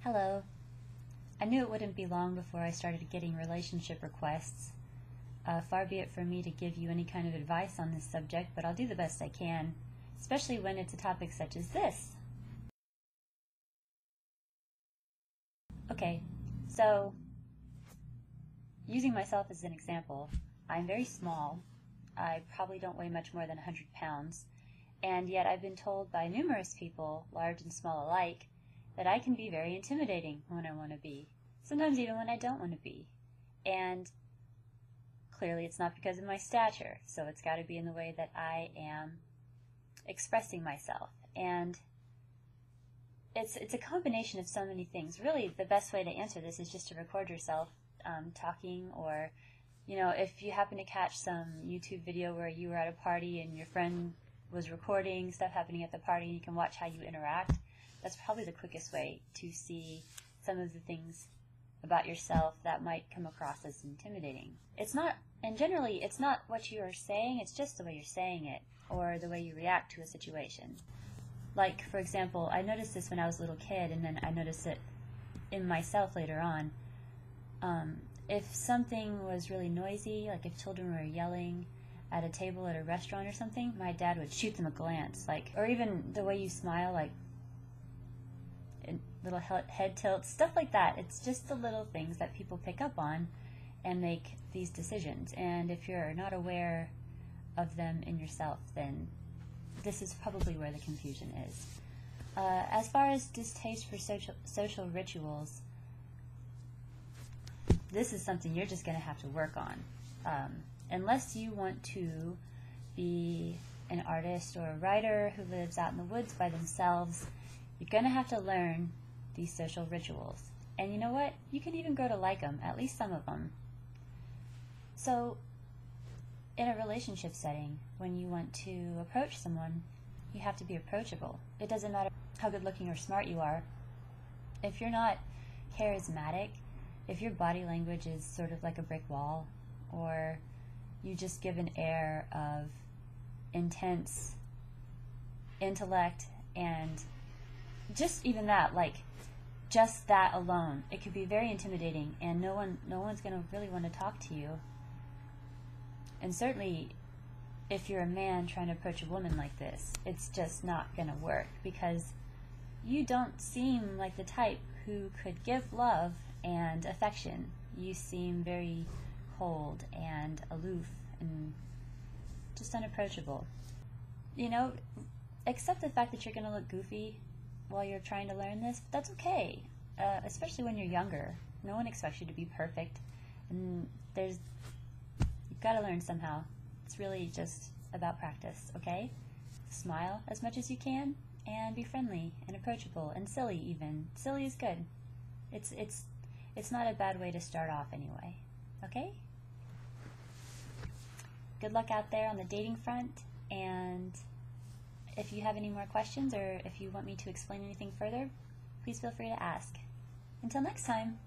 Hello. I knew it wouldn't be long before I started getting relationship requests. Far be it from me to give you any kind of advice on this subject, but I'll do the best I can, especially when it's a topic such as this. Okay, so using myself as an example, I'm very small. I probably don't weigh much more than 100 pounds, and yet I've been told by numerous people, large and small alike, that I can be very intimidating when I want to be, sometimes even when I don't want to be. And clearly it's not because of my stature, so it's got to be in the way that I am expressing myself. And it's a combination of so many things. Really, the best way to answer this is just to record yourself talking, or if you happen to catch some YouTube video where you were at a party and your friend was recording stuff happening at the party and you can watch how you interact. That's probably the quickest way to see some of the things about yourself that might come across as intimidating. Generally it's not what you are saying, it's just the way you're saying it, or the way you react to a situation. Like, for example, I noticed this when I was a little kid, and then I noticed it in myself later on. If something was really noisy, like if children were yelling at a table at a restaurant or something, my dad would shoot them a glance, or even the way you smile, like little head tilts, stuff like that. It's just the little things that people pick up on and make these decisions. And if you're not aware of them in yourself, then this is probably where the confusion is. As far as distaste for social rituals, this is something you're just going to have to work on. Unless you want to be an artist or a writer who lives out in the woods by themselves, you're going to have to learn these social rituals. And you know what? You can even grow to like them, at least some of them. So, in a relationship setting, when you want to approach someone, you have to be approachable. It doesn't matter how good looking or smart you are. If you're not charismatic, if your body language is sort of like a brick wall, or you just give an air of intense intellect, and just even that, just that alone, it could be very intimidating, and no one's going to really want to talk to you. And certainly, if you're a man trying to approach a woman like this, it's just not going to work, because you don't seem like the type who could give love and affection. You seem very cold and aloof and just unapproachable. Accept the fact that you're going to look goofy while you're trying to learn this. That's okay, especially when you're younger. No one expects you to be perfect, and you've got to learn somehow. It's really just about practice, okay? Smile as much as you can, and be friendly and approachable and silly even. Silly is good. It's not a bad way to start off anyway, okay? Good luck out there on the dating front, and if you have any more questions, or if you want me to explain anything further, please feel free to ask. Until next time.